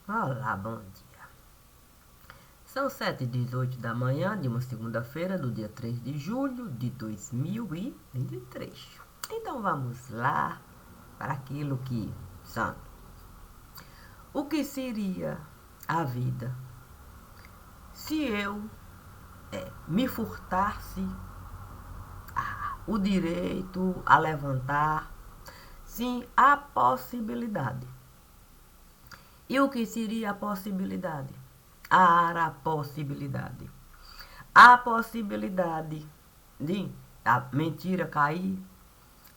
Olá, bom dia. São 7h18 da manhã de uma segunda-feira, do dia 3 de julho de 2023. Então vamos lá para aquilo que são. O que seria a vida se eu me furtasse o direito a levantar, sim, a possibilidade? E o que seria a possibilidade? A possibilidade. A possibilidade de a mentira cair,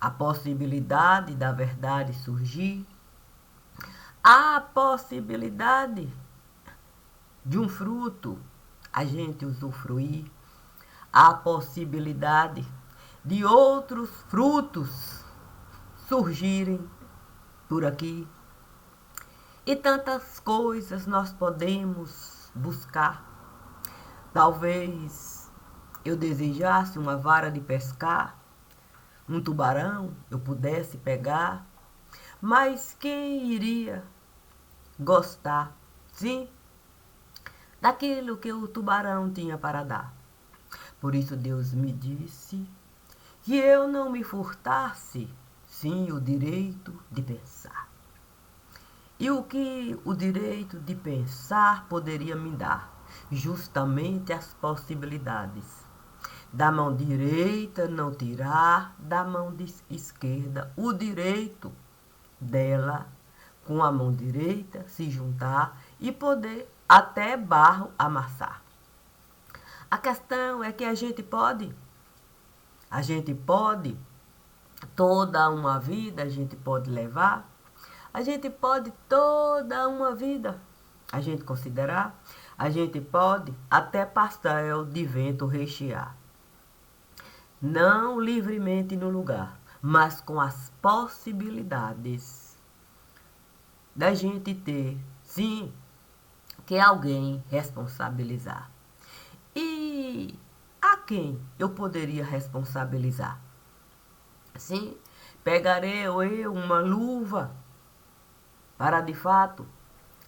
a possibilidade da verdade surgir, a possibilidade de um fruto a gente usufruir, a possibilidade de outros frutos surgirem por aqui. E tantas coisas nós podemos buscar. Talvez eu desejasse uma vara de pescar, um tubarão eu pudesse pegar, mas quem iria gostar, sim, daquilo que o tubarão tinha para dar? Por isso Deus me disse que eu não me furtasse, sim, o direito de pensar. E o que o direito de pensar poderia me dar? Justamente as possibilidades. Da mão direita não tirar da mão esquerda o direito dela, com a mão direita se juntar e poder até barro amassar. A questão é que a gente pode, toda uma vida a gente pode levar, a gente pode toda uma vida a gente considerar, a gente pode até pastel de vento rechear. Não livremente no lugar, mas com as possibilidades da gente ter, sim, que alguém responsabilizar. E a quem eu poderia responsabilizar? Sim, pegarei eu uma luva para de fato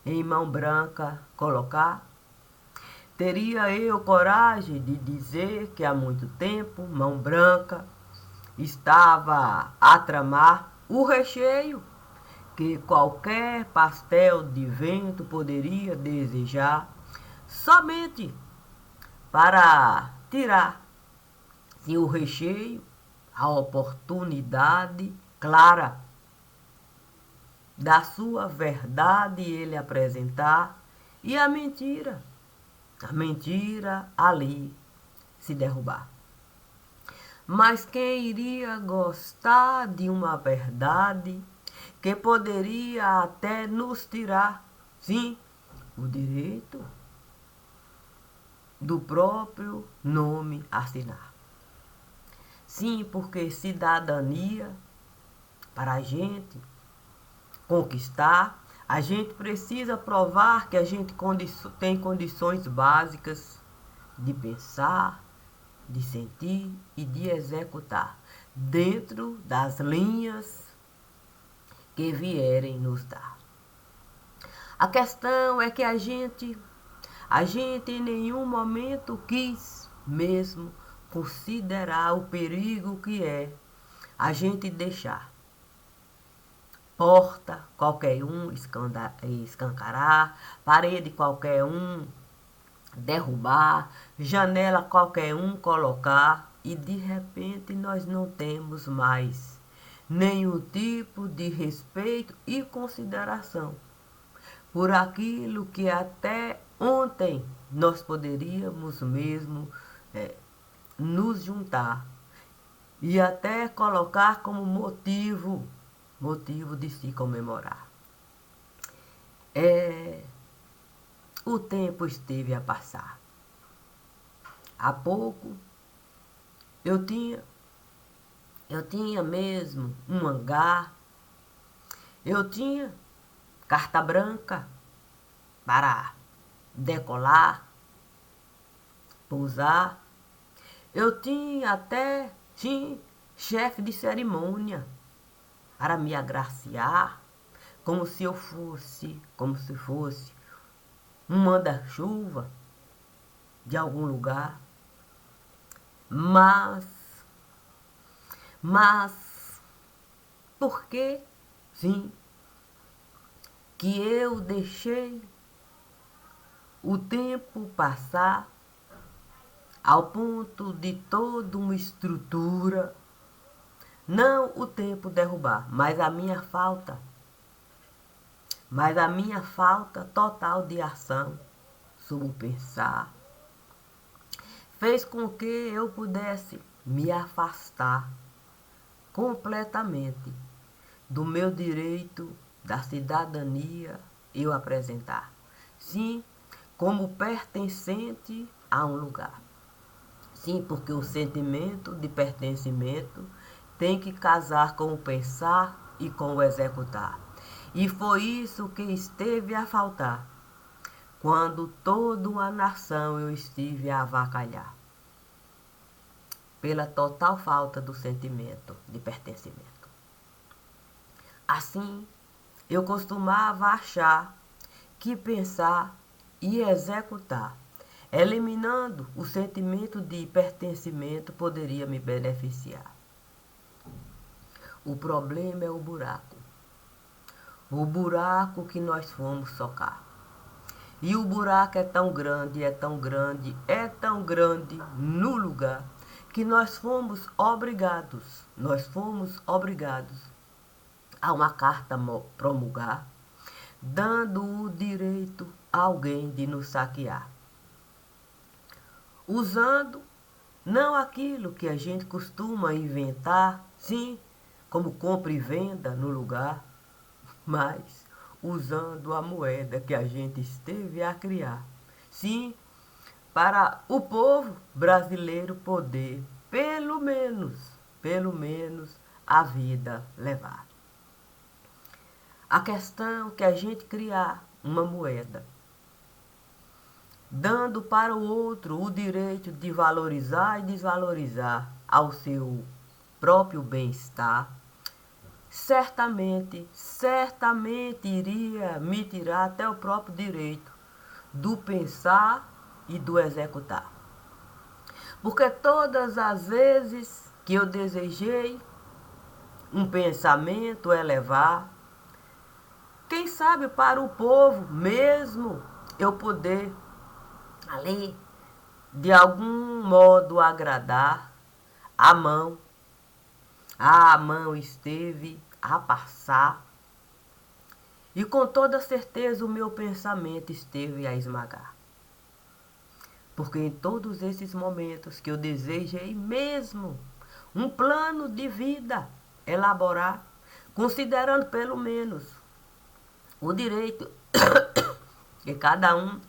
em mão branca colocar? Teria eu coragem de dizer que há muito tempo mão branca estava a tramar o recheio que qualquer pastel de vento poderia desejar, somente para tirar se o recheio, a oportunidade clara da sua verdade ele apresentar e a mentira ali se derrubar. Mas quem iria gostar de uma verdade que poderia até nos tirar, sim, o direito do próprio nome assinar? Sim, porque cidadania, para a gente conquistar, a gente precisa provar que a gente tem condições básicas de pensar, de sentir e de executar dentro das linhas que vierem nos dar. A questão é que a gente em nenhum momento quis mesmo considerar o perigo que é a gente deixar porta qualquer um escancarar, parede qualquer um derrubar, janela qualquer um colocar e de repente nós não temos mais nenhum tipo de respeito e consideração por aquilo que até ontem nós poderíamos mesmo nos juntar e até colocar como motivo de se comemorar. O tempo esteve a passar. Há pouco eu tinha mesmo um hangar, eu tinha carta branca para decolar, pousar. Eu tinha até, sim, chefe de cerimônia para me agraciar, como se fosse um manda-chuva de algum lugar, mas, por que, sim, que eu deixei o tempo passar ao ponto de toda uma estrutura, não o tempo derrubar, mas a minha falta total de ação sobre o pensar, fez com que eu pudesse me afastar completamente do meu direito da cidadania eu apresentar. Sim, como pertencente a um lugar. Sim, porque o sentimento de pertencimento tem que casar com o pensar e com o executar. E foi isso que esteve a faltar quando toda uma nação eu estive a avacalhar, pela total falta do sentimento de pertencimento. Assim, eu costumava achar que pensar e executar, eliminando o sentimento de pertencimento, poderia me beneficiar. O problema é o buraco. O buraco que nós fomos socar. E o buraco é tão grande, é tão grande, é tão grande no lugar que nós fomos obrigados a uma carta promulgar, dando o direito a alguém de nos saquear. Usando não aquilo que a gente costuma inventar, sim, como compra e venda no lugar, mas usando a moeda que a gente esteve a criar. Sim, para o povo brasileiro poder, pelo menos, a vida levar. A questão que a gente criar uma moeda, dando para o outro o direito de valorizar e desvalorizar ao seu próprio bem-estar, certamente iria me tirar até o próprio direito do pensar e do executar. Porque todas as vezes que eu desejei um pensamento elevar, quem sabe para o povo mesmo eu poder ali de algum modo agradar, a mão esteve a passar e com toda certeza o meu pensamento esteve a esmagar. Porque em todos esses momentos que eu desejei mesmo um plano de vida elaborar, considerando pelo menos o direito que cada um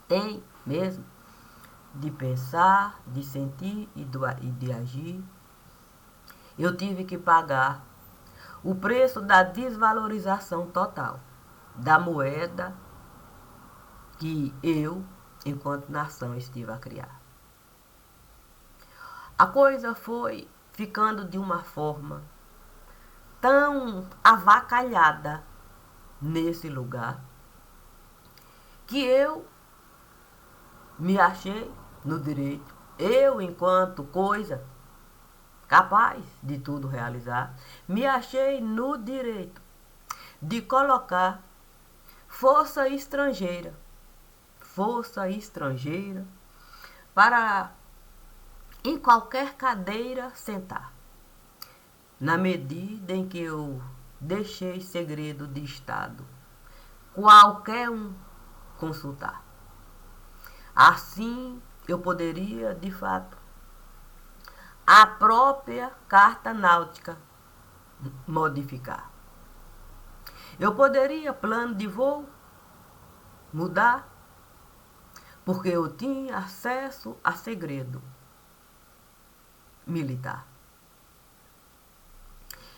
tem mesmo de pensar, de sentir e de agir, eu tive que pagar o preço da desvalorização total da moeda que eu, enquanto nação, estive a criar. A coisa foi ficando de uma forma tão avacalhada nesse lugar que eu me achei no direito, eu enquanto coisa capaz de tudo realizar, me achei no direito de colocar força estrangeira para em qualquer cadeira sentar, na medida em que eu deixei segredo de Estado qualquer um consultar. Assim eu poderia, de fato, a própria Carta Náutica modificar. Eu poderia plano de voo mudar, porque eu tinha acesso a segredo militar.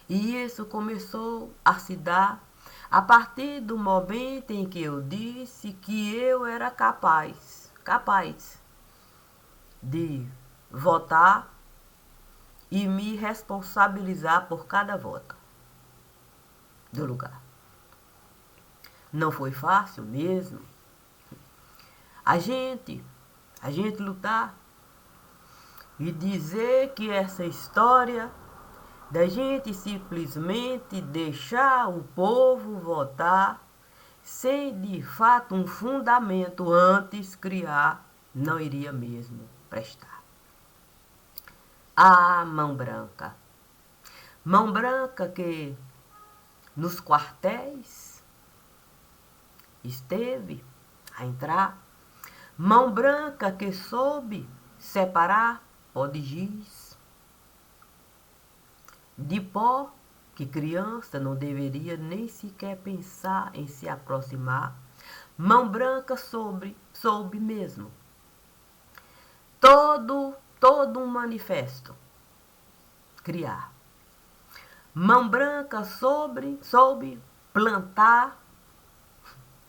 E isso começou a se dar a partir do momento em que eu disse que eu era capaz de votar e me responsabilizar por cada voto do lugar. Não foi fácil mesmo. A gente lutar e dizer que essa história da gente simplesmente deixar o povo votar sem de fato um fundamento antes criar, não iria mesmo prestar. A mão branca. Mão branca que nos quartéis esteve a entrar. Mão branca que soube separar pó de giz de pó, que criança não deveria nem sequer pensar em se aproximar. Mão branca soube mesmo todo um manifesto criar. Mão branca soube plantar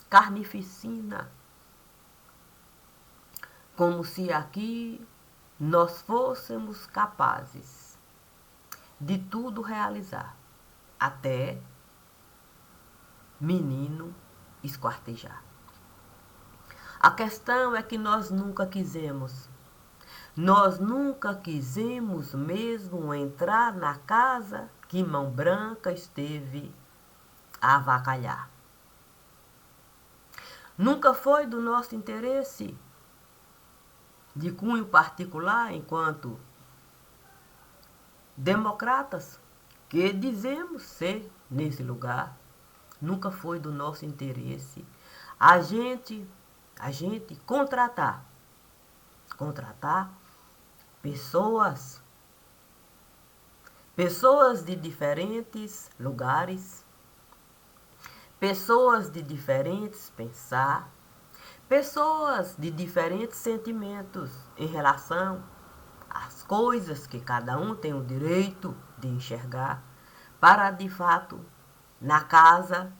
carnificina, como se aqui nós fôssemos capazes de tudo realizar, até menino esquartejar. A questão é que nós nunca quisemos mesmo entrar na casa que Mão Branca esteve a avacalhar. Nunca foi do nosso interesse, de cunho particular, enquanto democratas, que dizemos ser nesse lugar, nunca foi do nosso interesse a gente contratar pessoas de diferentes lugares, pessoas de diferentes pensar, pessoas de diferentes sentimentos em relação às coisas que cada um tem o direito de enxergar, para de fato na casa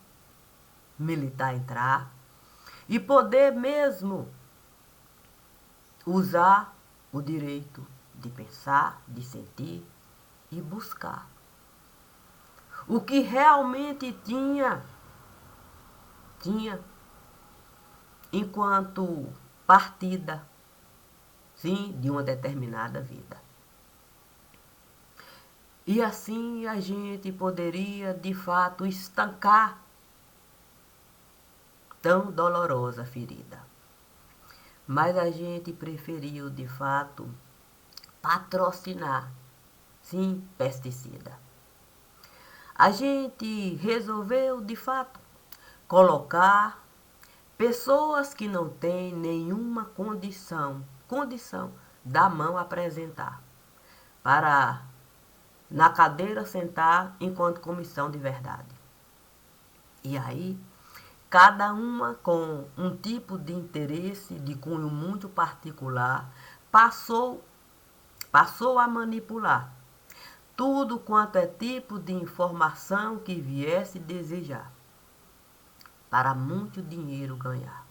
militar entrar e poder mesmo usar o direito de pensar, de sentir e buscar o que realmente tinha enquanto partida, sim, de uma determinada vida. E assim a gente poderia de fato estancar tão dolorosa ferida. Mas a gente preferiu de fato patrocinar, sim, pesticida. A gente resolveu de fato colocar pessoas que não têm nenhuma condição da mão apresentar, para na cadeira sentar enquanto comissão de verdade. E aí, cada uma com um tipo de interesse de cunho muito particular, passou a manipular tudo quanto é tipo de informação que viesse desejar, para muito dinheiro ganhar.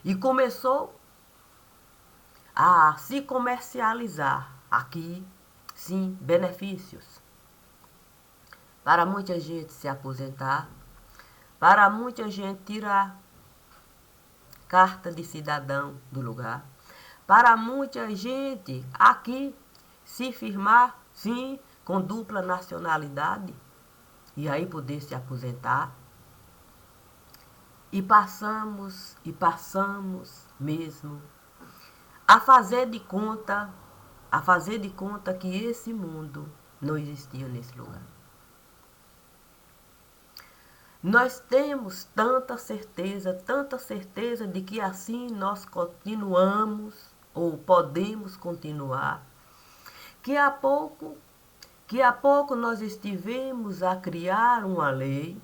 E começou a se comercializar aqui, sim, benefícios. Para muita gente se aposentar, para muita gente tirar carta de cidadão do lugar, para muita gente aqui se firmar, sim, com dupla nacionalidade, e aí poder se aposentar. E passamos mesmo a fazer de conta que esse mundo não existia nesse lugar. Nós temos tanta certeza de que assim nós continuamos ou podemos continuar, que há pouco nós estivemos a criar uma lei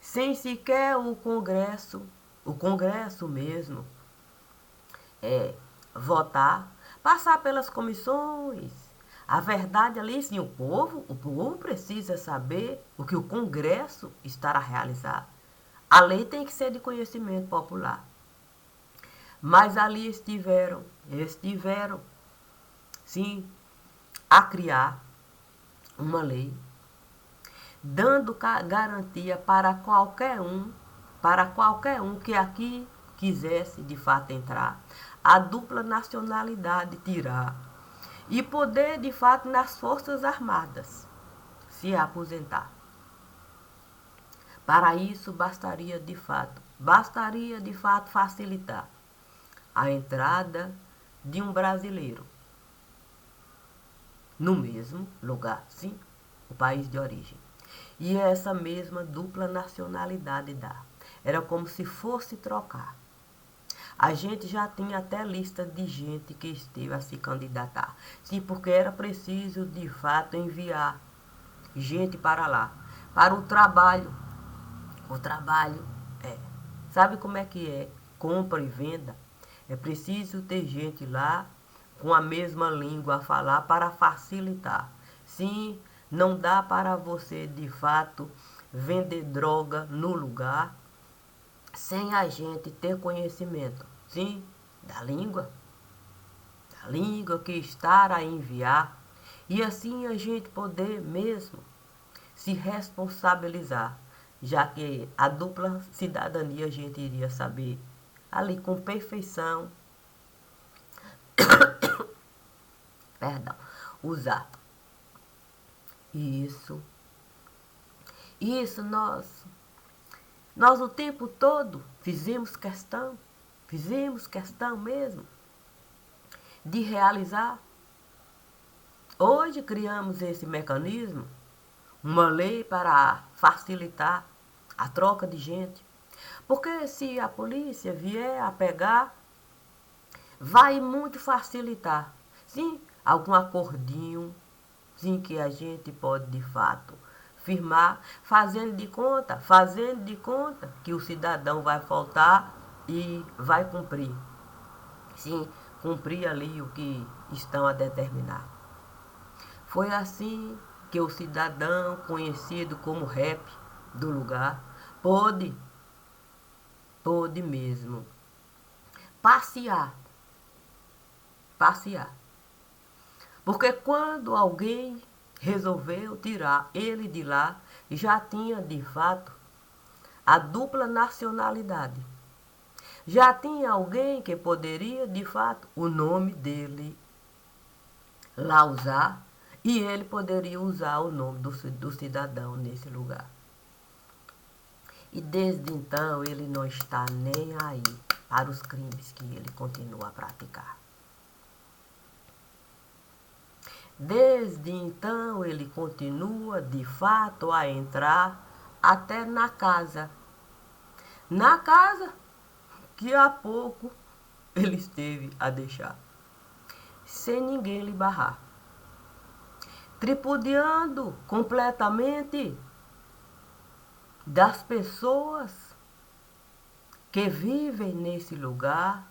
sem sequer o Congresso mesmo, votar, passar pelas comissões. A verdade ali, sim, o povo precisa saber o que o Congresso estará a realizar. A lei tem que ser de conhecimento popular. Mas ali estiveram, sim, a criar uma lei, dando garantia para qualquer um para qualquer um que aqui quisesse de fato entrar, a dupla nacionalidade tirar e poder de fato nas Forças Armadas se aposentar. Para isso bastaria de fato facilitar a entrada de um brasileiro no mesmo lugar, sim, o país de origem. E essa mesma dupla nacionalidade dá. Era como se fosse trocar. A gente já tinha até lista de gente que esteve a se candidatar. Sim, porque era preciso, de fato, enviar gente para lá. Para o trabalho. O trabalho é. Sabe como é que é? Compra e venda. É preciso ter gente lá com a mesma língua a falar para facilitar. Sim, não dá para você, de fato, vender droga no lugar sem a gente ter conhecimento, sim, da língua que está a enviar, e assim a gente poder mesmo se responsabilizar, já que a dupla cidadania a gente iria saber ali com perfeição, perdão, usar. Isso, isso nós o tempo todo fizemos questão mesmo de realizar. Hoje criamos esse mecanismo, uma lei para facilitar a troca de gente. Porque se a polícia vier a pegar, vai muito facilitar. Sim, algum acordinho, sim, que a gente pode de fato firmar, fazendo de conta que o cidadão vai faltar e vai cumprir. Sim, cumprir ali o que estão a determinar. Foi assim que o cidadão, conhecido como rap do lugar, pôde mesmo passear. Passear. Porque quando alguém resolveu tirar ele de lá, já tinha de fato a dupla nacionalidade. Já tinha alguém que poderia de fato o nome dele lá usar e ele poderia usar o nome do cidadão nesse lugar. E desde então ele não está nem aí para os crimes que ele continua a praticar. Desde então ele continua de fato a entrar até na casa. Na casa que há pouco ele esteve a deixar. Sem ninguém lhe barrar. Tripudiando completamente das pessoas que vivem nesse lugar,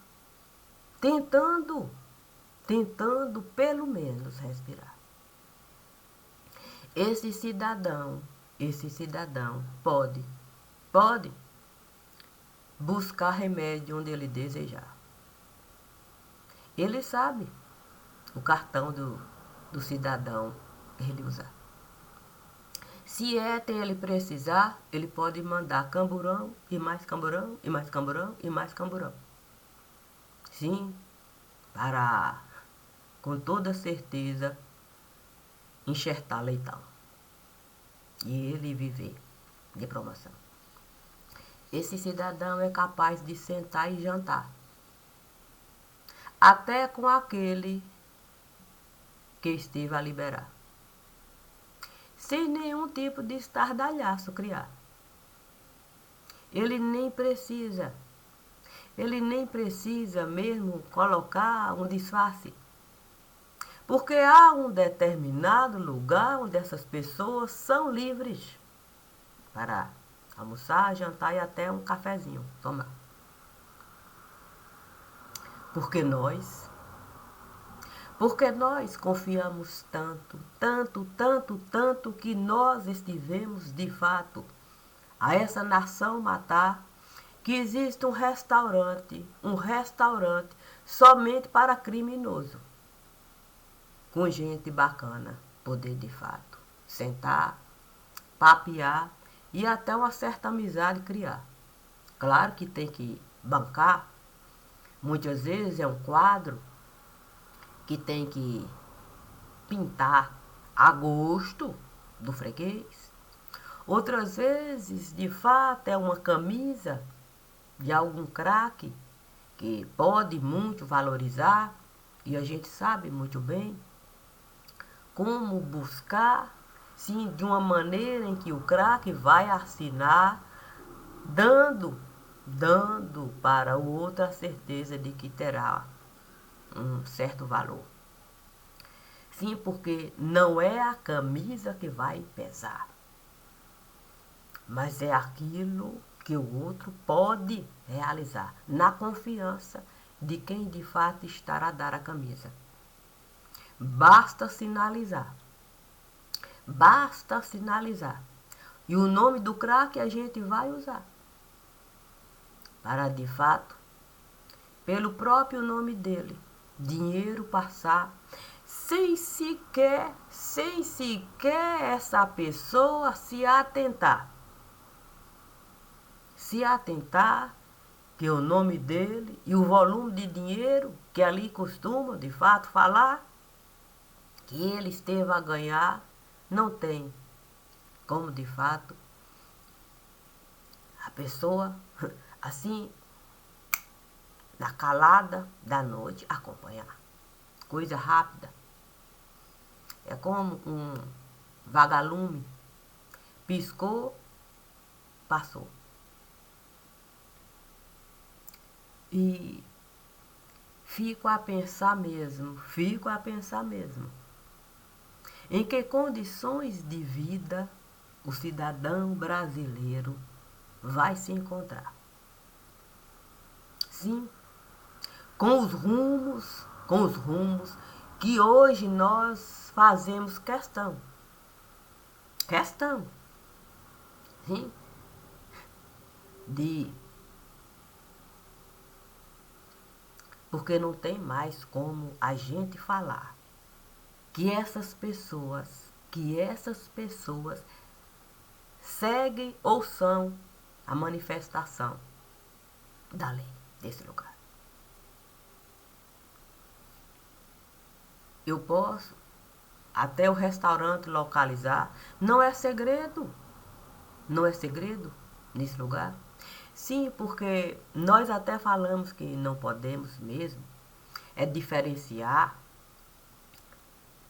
tentando pelo menos respirar. Esse cidadão pode buscar remédio onde ele desejar. Ele sabe o cartão do cidadão ele usar. Se ele precisar, ele pode mandar camburão e mais camburão e mais camburão e mais camburão. Sim, para, com toda certeza, enxertar leitão. E ele viver de promoção. Esse cidadão é capaz de sentar e jantar. Até com aquele que esteve a liberar. Sem nenhum tipo de estardalhaço criar. Ele nem precisa mesmo colocar um disfarce. Porque há um determinado lugar onde essas pessoas são livres para almoçar, jantar e até um cafezinho tomar. Porque nós confiamos tanto que nós estivemos de fato a essa nação matar, que existe um restaurante somente para criminoso, com gente bacana, poder de fato sentar, papear e até uma certa amizade criar. Claro que tem que bancar. Muitas vezes é um quadro que tem que pintar a gosto do freguês. Outras vezes, de fato, é uma camisa de algum craque que pode muito valorizar, e a gente sabe muito bem como buscar, sim, de uma maneira em que o craque vai assinar, dando para o outro a certeza de que terá um certo valor. Sim, porque não é a camisa que vai pesar, mas é aquilo que o outro pode realizar, na confiança de quem de fato estará a dar a camisa. Basta sinalizar. Basta sinalizar. E o nome do craque a gente vai usar. Para de fato, pelo próprio nome dele, dinheiro passar sem sequer essa pessoa se atentar. Se atentar que o nome dele e o volume de dinheiro que ali costuma, de fato, falar, que ele esteve a ganhar, não tem como, de fato, a pessoa, assim, na calada da noite, acompanhar. Coisa rápida. É como um vagalume. Piscou, passou. E fico a pensar mesmo, em que condições de vida o cidadão brasileiro vai se encontrar. Sim, com os rumos que hoje nós fazemos questão, sim, de, porque não tem mais como a gente falar que essas pessoas seguem ou são a manifestação da lei desse lugar. Eu posso até o restaurante localizar, não é segredo nesse lugar. Sim, porque nós até falamos que não podemos mesmo, é diferenciar,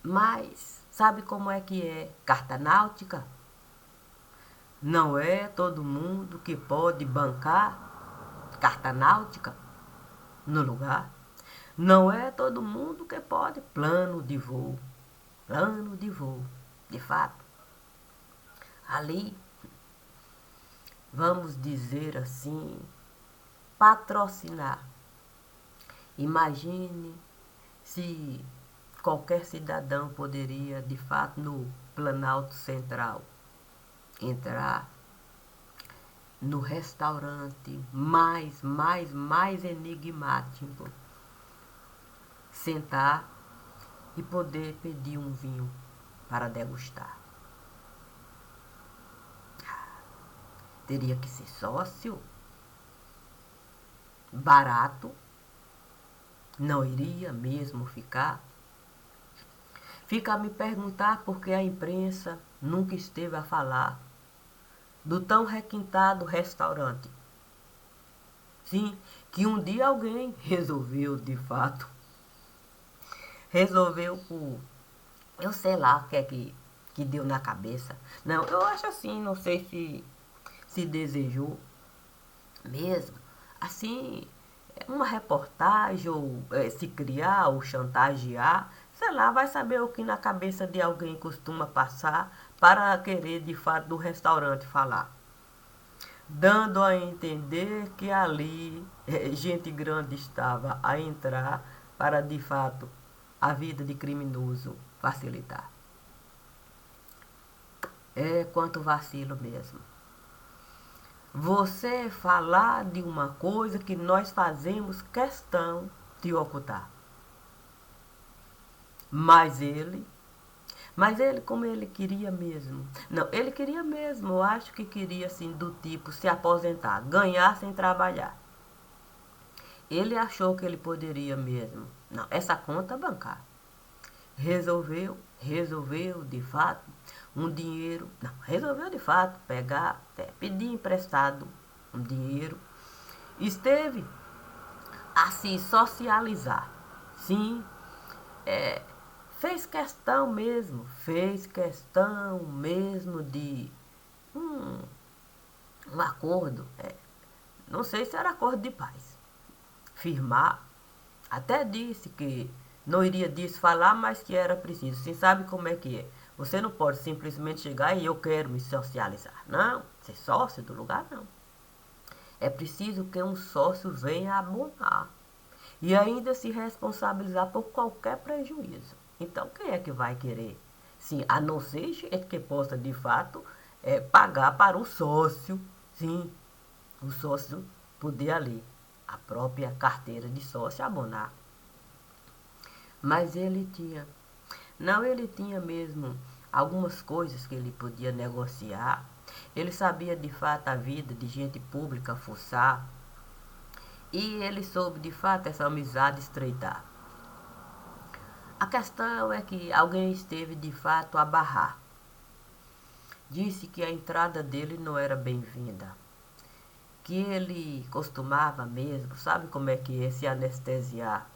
mas sabe como é que é carta náutica? Não é todo mundo que pode bancar carta náutica no lugar. Não é todo mundo que pode plano de voo, de fato. Ali, vamos dizer assim, patrocinar. Imagine se qualquer cidadão poderia, de fato, no Planalto Central, entrar no restaurante mais enigmático, sentar e poder pedir um vinho para degustar. Teria que ser sócio, barato, não iria mesmo ficar. Fica a me perguntar por que a imprensa nunca esteve a falar do tão requintado restaurante. Sim, que um dia alguém resolveu, de fato, resolveu por, eu sei lá o que é que deu na cabeça. Não, eu acho assim, não sei se desejou mesmo, assim, uma reportagem ou se criar ou chantagear, sei lá, vai saber o que na cabeça de alguém costuma passar para querer de fato do restaurante falar. Dando a entender que ali gente grande estava a entrar para de fato a vida de criminoso facilitar. É quanto vacilo mesmo. Você falar de uma coisa que nós fazemos questão de ocultar. Mas ele, Mas ele, como ele queria mesmo. Não, ele queria mesmo, eu acho que queria assim, do tipo, se aposentar, ganhar sem trabalhar. Ele achou que ele poderia mesmo. Não, essa conta bancar. Resolveu de fato um dinheiro. Não, resolveu de fato pegar, pedir emprestado um dinheiro. Esteve a se socializar. Sim, é, fez questão mesmo de um, um acordo, não sei se era acordo de paz, firmar, até disse que não iria disso falar, mas que era preciso. Você sabe como é que é? Você não pode simplesmente chegar e eu quero me socializar. Não, ser sócio do lugar não. É preciso que um sócio venha abonar e ainda se responsabilizar por qualquer prejuízo. Então, quem é que vai querer? Sim, a não ser gente que possa, de fato, pagar para o sócio, sim, o sócio poder ali, a própria carteira de sócio abonar. Mas ele tinha, não, ele tinha mesmo algumas coisas que ele podia negociar. Ele sabia de fato a vida de gente pública fuçar. E ele soube de fato essa amizade estreitar. A questão é que alguém esteve de fato a barrar. Disse que a entrada dele não era bem-vinda. Que ele costumava mesmo, sabe como é que é se anestesiar,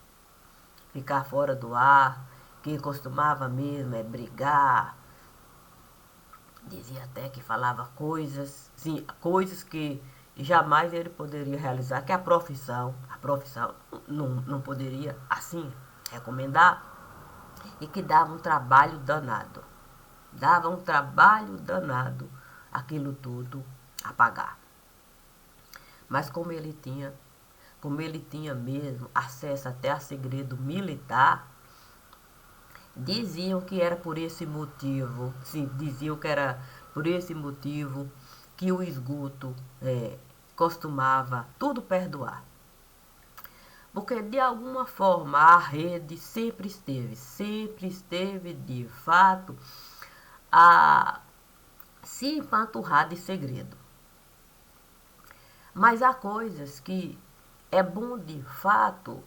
ficar fora do ar, que costumava mesmo brigar. Dizia até que falava coisas, sim, coisas que jamais ele poderia realizar, que a profissão não poderia assim recomendar, e que dava um trabalho danado. Dava um trabalho danado aquilo tudo a pagar. Mas como ele tinha mesmo acesso até a segredo militar, diziam que era por esse motivo, sim, diziam que era por esse motivo que o esgoto costumava tudo perdoar. Porque de alguma forma a rede sempre esteve de fato a se empanturrar de segredo. Mas há coisas que é bom de fato,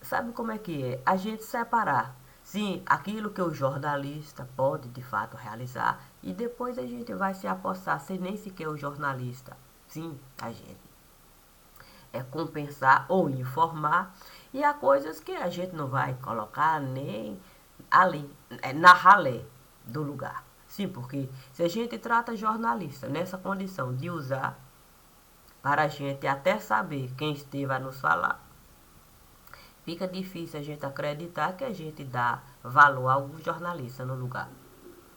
sabe como é que é? A gente separar. Sim, aquilo que o jornalista pode de fato realizar e depois a gente vai se apossar sem nem sequer o jornalista. Sim, a gente compensar ou informar e há coisas que a gente não vai colocar nem ali, na ralé do lugar. Sim, porque se a gente trata jornalista nessa condição de usar para a gente até saber quem esteve a nos falar, fica difícil a gente acreditar que a gente dá valor a algum jornalista no lugar.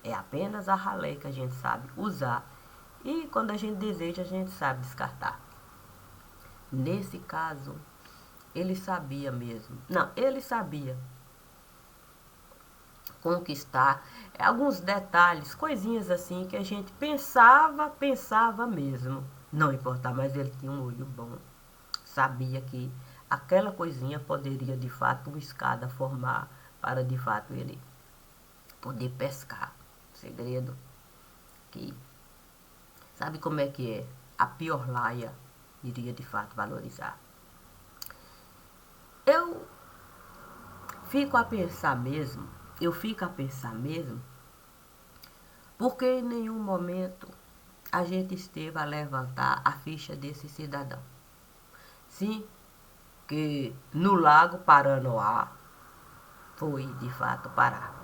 É apenas a ralé que a gente sabe usar e quando a gente deseja a gente sabe descartar. Nesse caso, ele sabia mesmo. Não, ele sabia conquistar alguns detalhes, coisinhas assim que a gente pensava mesmo. Não importa, mas ele tinha um olho bom. Sabia que aquela coisinha poderia de fato uma escada formar para de fato ele poder pescar. Segredo que sabe como é que é? A pior laia iria de fato valorizar. Eu fico a pensar mesmo, eu fico a pensar mesmo, porque em nenhum momento a gente esteve a levantar a ficha desse cidadão. Sim, que no Lago Paranoá foi de fato parar.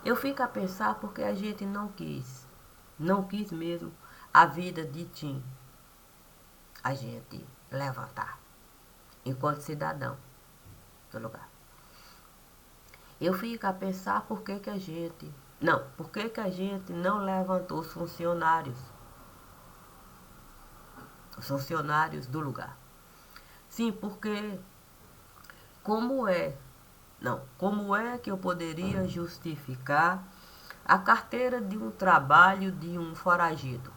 Eu fico a pensar porque a gente não quis mesmo a vida de Tim, a gente levantar, enquanto cidadão do lugar. Eu fico a pensar por que a gente não levantou os funcionários do lugar. Sim, porque como é, como é que eu poderia justificar a carteira de um trabalho de um foragido,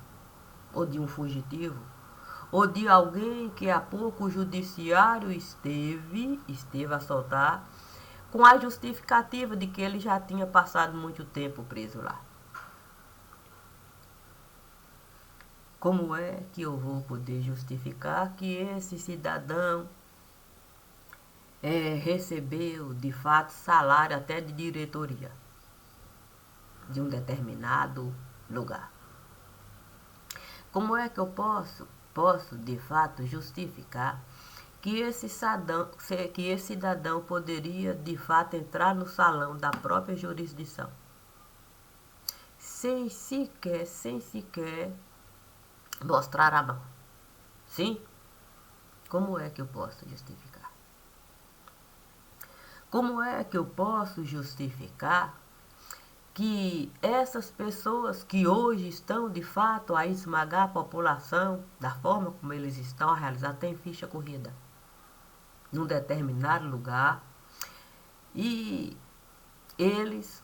ou de um fugitivo, ou de alguém que há pouco o judiciário esteve a soltar com a justificativa de que ele já tinha passado muito tempo preso lá. Como é que eu vou poder justificar que esse cidadão recebeu, de fato, salário até de diretoria de um determinado lugar? Como é que eu posso de fato, justificar que esse cidadão poderia, de fato, entrar no salão da própria jurisdição sem sequer mostrar a mão? Sim? Como é que eu posso justificar? Como é que eu posso justificar que essas pessoas que hoje estão de fato a esmagar a população da forma como eles estão a realizar, tem ficha corrida num determinado lugar e eles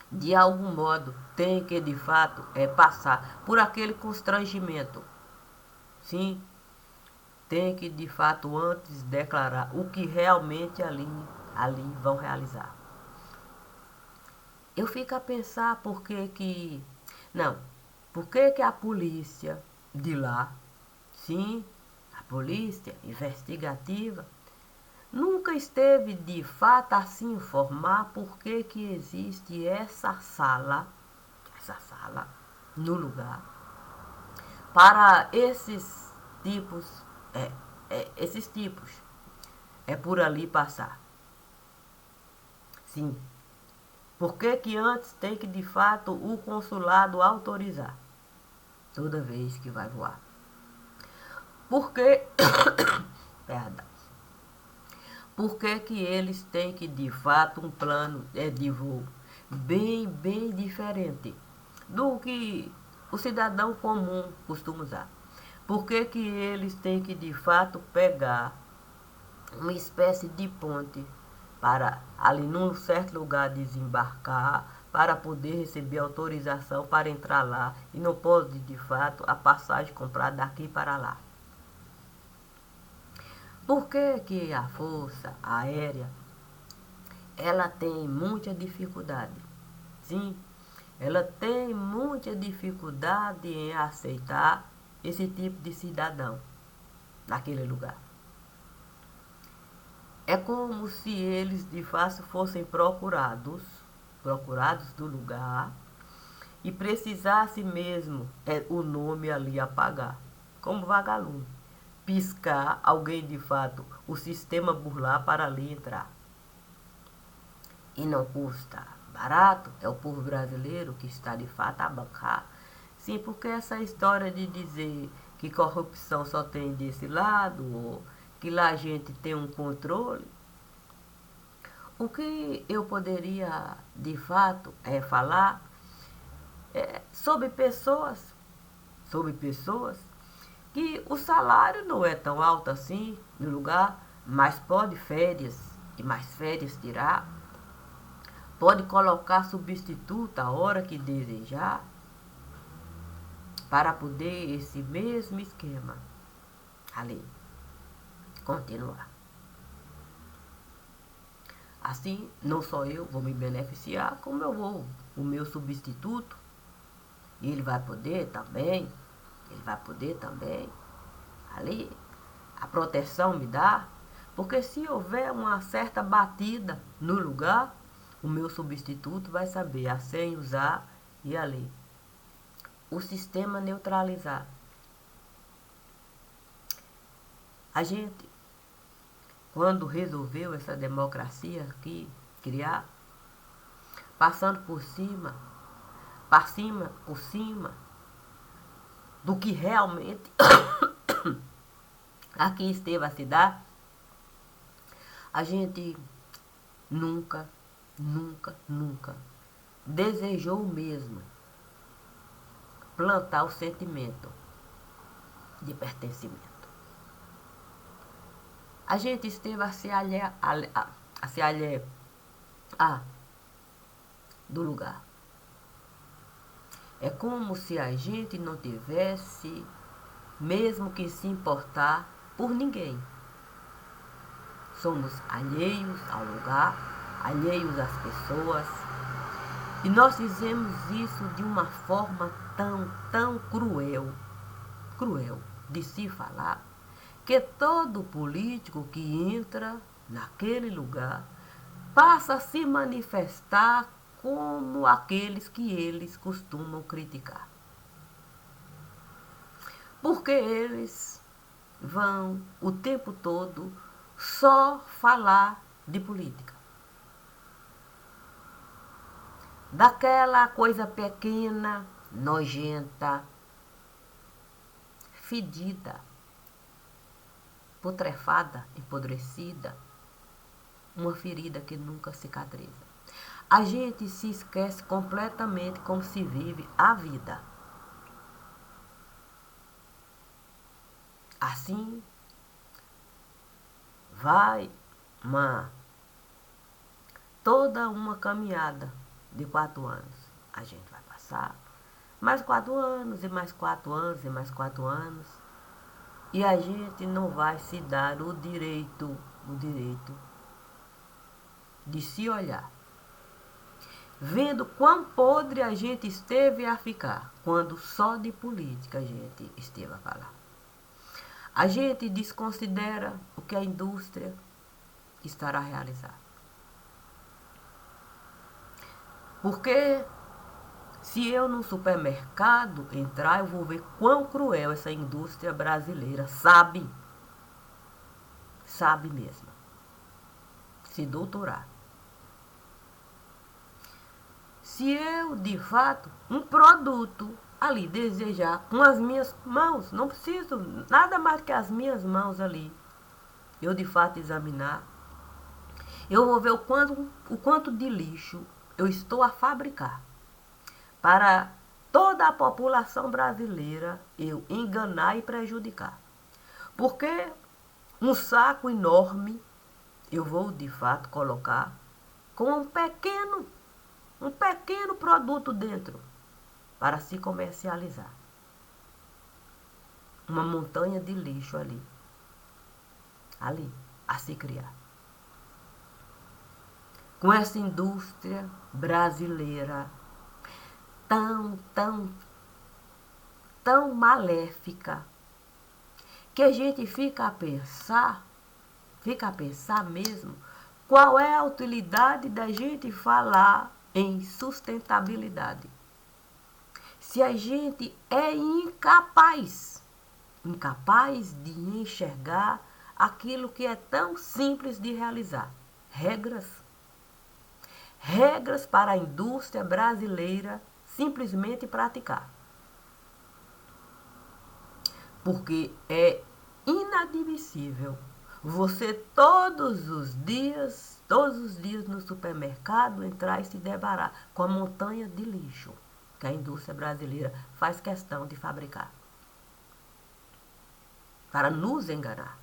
de algum modo têm que de fato passar por aquele constrangimento? Sim, tem que de fato antes declarar o que realmente ali vão realizar. Eu fico a pensar por que a polícia de lá, sim, a polícia investigativa, nunca esteve de fato a se informar por que existe essa sala no lugar para esses tipos, por ali passar. Sim. Por que antes tem que, de fato, o consulado autorizar toda vez que vai voar? Porque, perdão, por que eles têm que, de fato, um plano de voo bem diferente do que o cidadão comum costuma usar? Por que eles têm que, de fato, pegar uma espécie de ponte para ali num certo lugar desembarcar, para poder receber autorização para entrar lá, e não pode de fato a passagem comprada daqui para lá? Por que a Força Aérea ela tem muita dificuldade? Sim, ela tem muita dificuldade em aceitar esse tipo de cidadão naquele lugar. É como se eles de fato fossem procurados do lugar e precisasse mesmo o nome ali apagar, como vagalume. Piscar alguém de fato, o sistema burlar para ali entrar. E não custa barato, é o povo brasileiro que está de fato a bancar. Sim, porque essa história de dizer que corrupção só tem desse lado, ou que lá a gente tem um controle. O que eu poderia de fato falar sobre pessoas que o salário não é tão alto assim no lugar, mas pode férias e mais férias tirar, pode colocar substituto a hora que desejar, para poder esse mesmo esquema ali continuar. Assim, não só eu vou me beneficiar, como o meu substituto, ele vai poder também, ali, a proteção me dá, porque se houver uma certa batida no lugar, o meu substituto vai saber a senha usar e ali, o sistema neutralizar. A gente, quando resolveu essa democracia aqui criar, passando por cima do que realmente aqui esteve a se dar, a gente nunca desejou mesmo plantar o sentimento de pertencimento. A gente esteve a se alhear do lugar. É como se a gente não tivesse mesmo que se importar por ninguém. somos alheios ao lugar, alheios às pessoas. E nós fizemos isso de uma forma tão cruel de se falar, que todo político que entra naquele lugar passa a se manifestar como aqueles que eles costumam criticar. Porque eles vão o tempo todo só falar de política. Daquela coisa pequena, nojenta, fedida, putrefada, empodrecida, uma ferida que nunca cicatriza. A gente se esquece completamente como se vive a vida. Assim, vai toda uma caminhada de 4 anos. A gente vai passar mais 4 anos, e mais 4 anos, e mais 4 anos. E a gente não vai se dar o direito de se olhar. Vendo quão podre a gente esteve a ficar, quando só de política a gente esteve a falar. A gente desconsidera o que a indústria estará a realizar. Porque se eu no supermercado entrar, eu vou ver quão cruel essa indústria brasileira sabe mesmo se doutorar. Se eu, de fato, um produto ali desejar com as minhas mãos, não preciso nada mais que as minhas mãos ali, eu de fato examinar, eu vou ver o quanto de lixo eu estou a fabricar para toda a população brasileira eu enganar e prejudicar. Porque um saco enorme eu vou de fato colocar com um pequeno produto dentro para se comercializar. Uma montanha de lixo ali a se criar. Com essa indústria brasileira tão maléfica, que a gente fica a pensar mesmo, qual é a utilidade da gente falar em sustentabilidade, se a gente é incapaz de enxergar aquilo que é tão simples de realizar. Regras para a indústria brasileira simplesmente praticar. Porque é inadmissível você todos os dias no supermercado entrar e se deparar com a montanha de lixo que a indústria brasileira faz questão de fabricar para nos enganar.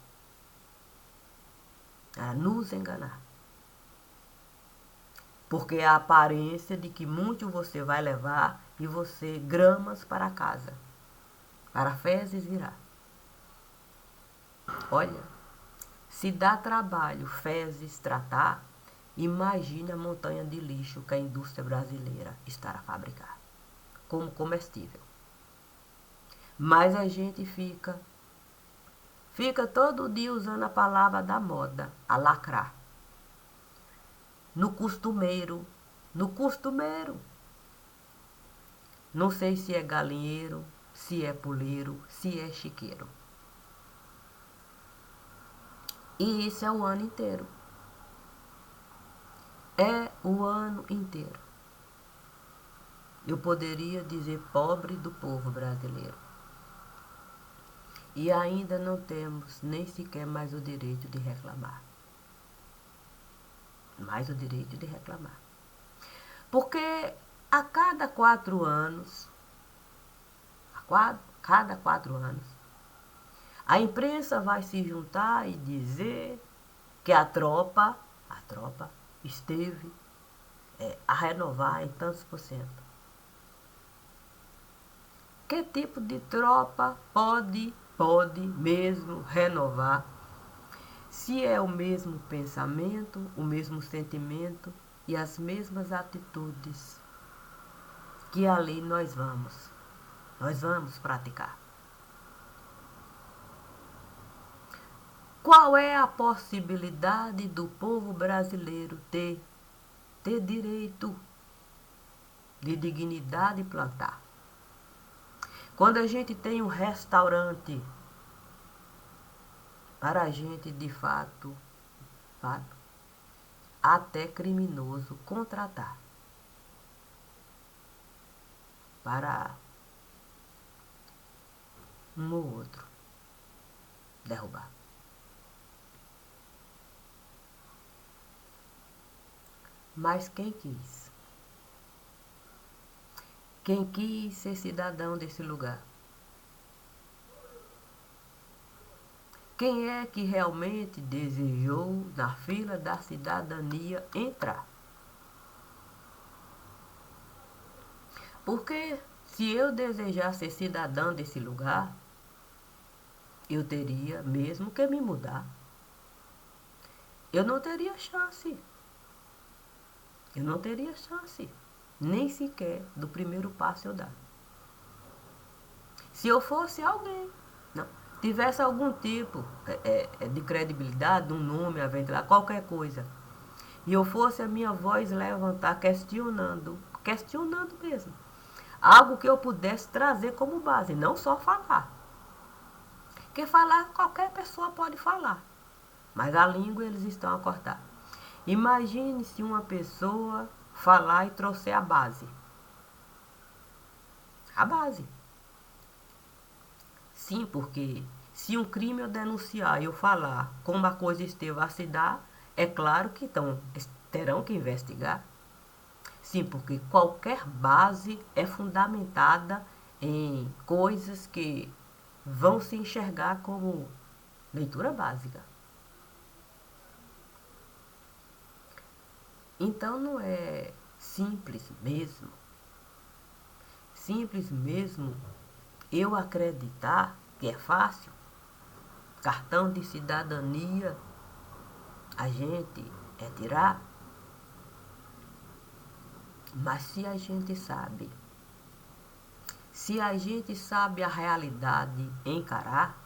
Porque é a aparência de que muito você vai levar e você gramas para casa, para fezes virá. Olha, se dá trabalho fezes tratar, imagine a montanha de lixo que a indústria brasileira está a fabricar como comestível. Mas a gente fica todo dia usando a palavra da moda, a lacrar. No costumeiro. Não sei se é galinheiro, se é puleiro, se é chiqueiro. E isso é o ano inteiro. É o ano inteiro. Eu poderia dizer pobre do povo brasileiro. E ainda não temos nem sequer mais o direito de reclamar. Porque a cada 4 anos, a imprensa vai se juntar e dizer que a tropa esteve a renovar em tantos %. Que tipo de tropa pode mesmo renovar se é o mesmo pensamento, o mesmo sentimento e as mesmas atitudes que ali nós vamos praticar. Qual é a possibilidade do povo brasileiro ter direito de dignidade e plantar? Quando a gente tem um restaurante para a gente, de fato, até criminoso contratar para um ou outro derrubar. Mas quem quis? Quem quis ser cidadão desse lugar? Quem é que realmente desejou, na fila da cidadania, entrar? Porque se eu desejar ser cidadão desse lugar, eu teria mesmo que me mudar. Eu não teria chance. Eu não teria chance. Nem sequer do primeiro passo eu dar. Se eu fosse alguém, não, tivesse algum tipo de credibilidade, um nome a ventilar, qualquer coisa, e eu fosse a minha voz levantar questionando mesmo, algo que eu pudesse trazer como base, não só falar. Porque falar, qualquer pessoa pode falar, mas a língua eles estão a cortar. Imagine se uma pessoa falar e trouxer a base. A base. Sim, porque se um crime eu denunciar e eu falar como a coisa esteve a se dar, é claro que terão que investigar. Sim, porque qualquer base é fundamentada em coisas que vão se enxergar como leitura básica. Então não é simples mesmo eu acreditar que é fácil. Cartão de cidadania a gente é tirar, mas se a gente sabe a realidade encarar,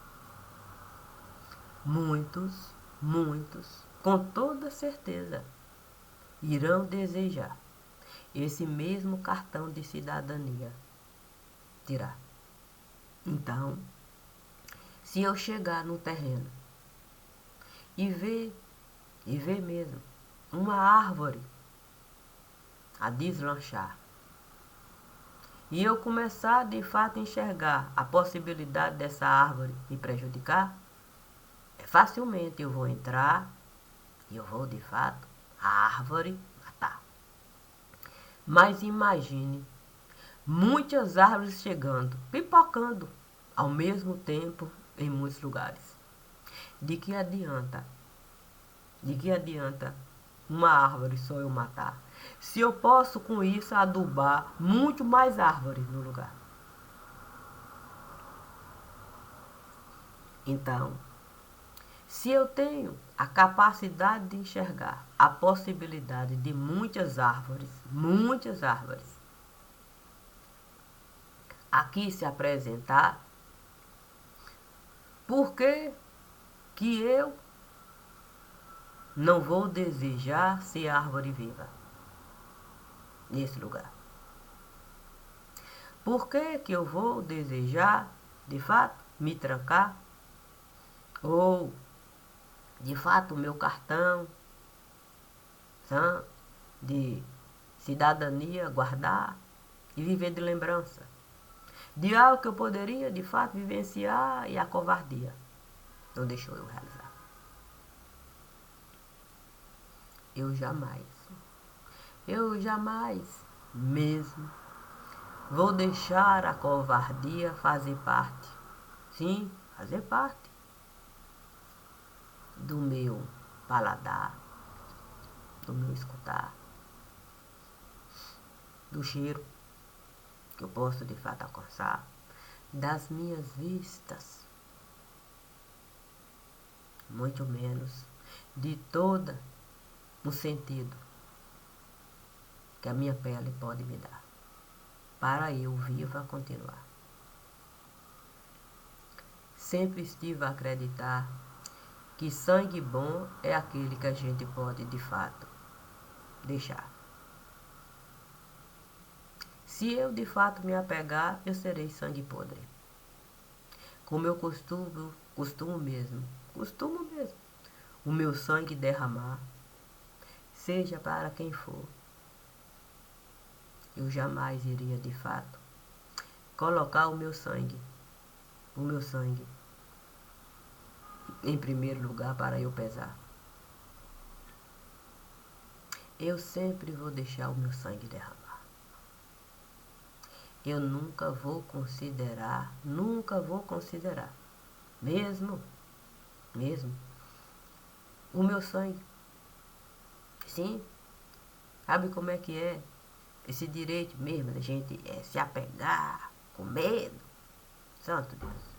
muitos, com toda certeza, irão desejar esse mesmo cartão de cidadania tirar. Então, se eu chegar no terreno e ver mesmo uma árvore a deslanchar, e eu começar de fato a enxergar a possibilidade dessa árvore me prejudicar, facilmente eu vou entrar e eu vou de fato a árvore matar. Mas imagine muitas árvores chegando, pipocando ao mesmo tempo em muitos lugares. De que adianta? De que adianta uma árvore só eu matar? Se eu posso com isso adubar muito mais árvores no lugar. Então, se eu tenho a capacidade de enxergar a possibilidade de muitas árvores aqui se apresentar, por que eu não vou desejar ser árvore viva nesse lugar? Por que eu vou desejar, de fato, me trancar? Ou, de fato, o meu cartão de cidadania guardar e viver de lembrança de algo que eu poderia, de fato, vivenciar e a covardia não deixou eu realizar. Eu jamais mesmo vou deixar a covardia fazer parte, sim, fazer parte do meu paladar, do meu escutar, do cheiro que eu posso de fato alcançar, das minhas vistas. muito menos de todo o sentido que a minha pele pode me dar, para eu viva continuar. Sempre estive a acreditar que sangue bom é aquele que a gente pode de fato deixar. Se eu de fato me apegar, eu serei sangue podre. Como eu costumo mesmo, o meu sangue derramar, seja para quem for. Eu jamais iria de fato colocar o meu sangue em primeiro lugar para eu pesar. Eu sempre vou deixar o meu sangue derramar. Eu nunca vou considerar, mesmo, o meu sangue. Sim, sabe como é que é? Esse direito mesmo da gente se apegar com medo. Santo Deus.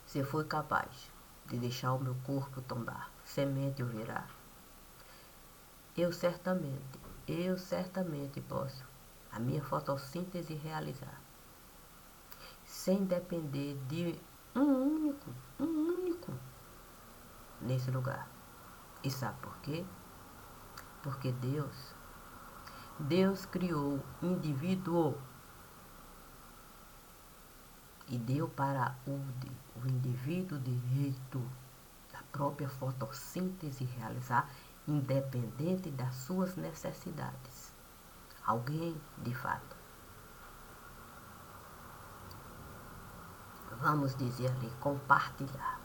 Se foi capaz de deixar o meu corpo tombar, semente eu virar, eu certamente posso a minha fotossíntese realizar, sem depender de um único nesse lugar. E sabe por quê? Porque Deus criou o indivíduo e deu para o indivíduo direito da própria fotossíntese realizar, independente das suas necessidades. Alguém, de fato, vamos dizer ali, compartilhar.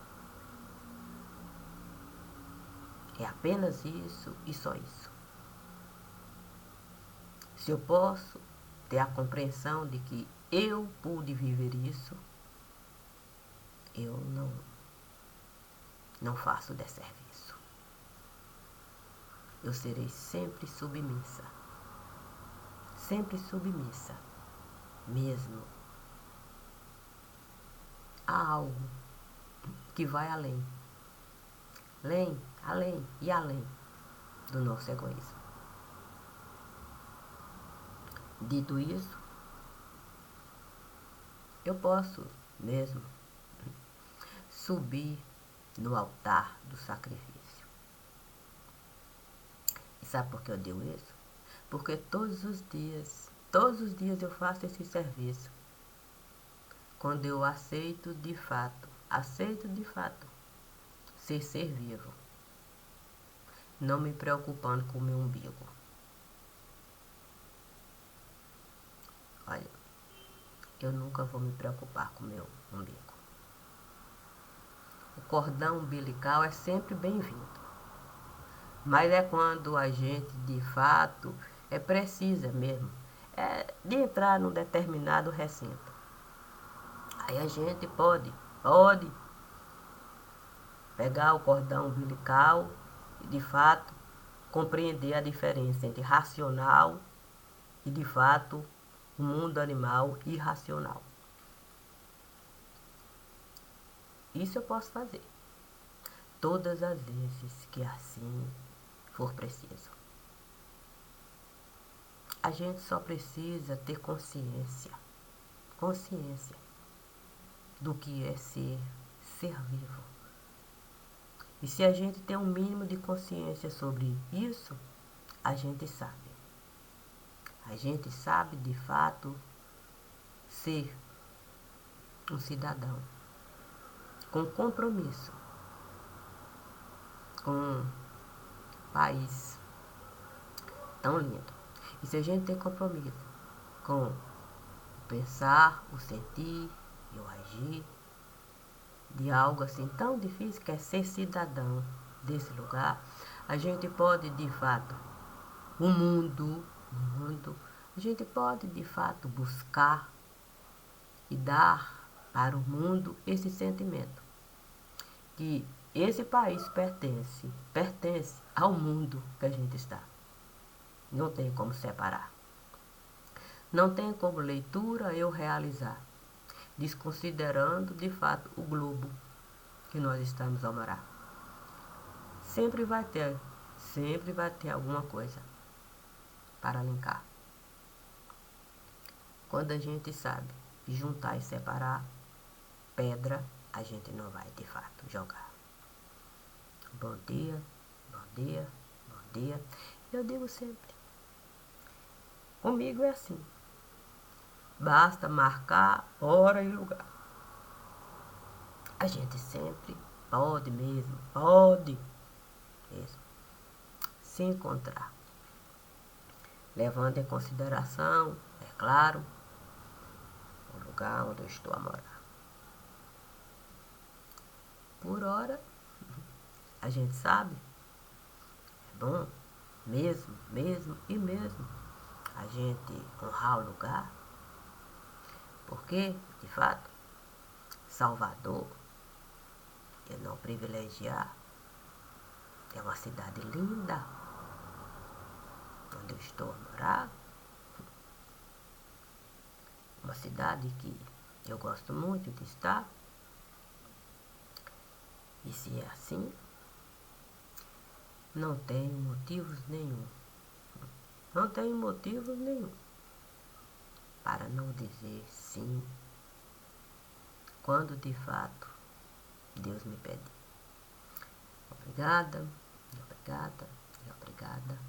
É apenas isso e só isso. Se eu posso ter a compreensão de que eu pude viver isso, eu não faço desserviço. Eu serei sempre submissa, mesmo a algo que vai além do nosso egoísmo. Dito isso, eu posso mesmo subir no altar do sacrifício. E sabe por que eu digo isso? Porque todos os dias eu faço esse serviço. Quando eu aceito de fato ser vivo, não me preocupando com o meu umbigo. Olha, eu nunca vou me preocupar com o meu umbigo. O cordão umbilical é sempre bem-vindo, mas é quando a gente de fato precisa mesmo de entrar num determinado recinto. Aí a gente pode pegar o cordão umbilical e de fato compreender a diferença entre racional e de fato o mundo animal irracional. Isso eu posso fazer todas as vezes que assim for preciso. A gente só precisa ter consciência do que é ser vivo. E se a gente tem um mínimo de consciência sobre isso, a gente sabe. A gente sabe de fato ser um cidadão com compromisso com um país tão lindo. E se a gente tem compromisso com o pensar, o sentir e o agir de algo assim tão difícil que é ser cidadão desse lugar, a gente pode de fato a gente pode de fato buscar e dar para o mundo esse sentimento que esse país pertence ao mundo que a gente está. Não tem como separar. Não tem como leitura eu realizar, desconsiderando de fato o globo que nós estamos a morar. Sempre vai ter alguma coisa para linkar. Quando a gente sabe juntar e separar pedra, a gente não vai de fato jogar. Bom dia, bom dia, bom dia. Eu digo sempre, comigo é assim. Basta marcar hora e lugar. A gente sempre pode mesmo se encontrar. Levando em consideração, é claro, o lugar onde eu estou a morar. Por hora, a gente sabe, é bom mesmo a gente honrar o lugar, porque, de fato, Salvador, eu não privilegiar, é uma cidade linda, onde eu estou a morar, uma cidade que eu gosto muito de estar, e se é assim, não tenho motivos nenhum para não dizer sim, quando de fato Deus me pedir. Obrigada, obrigada e obrigada.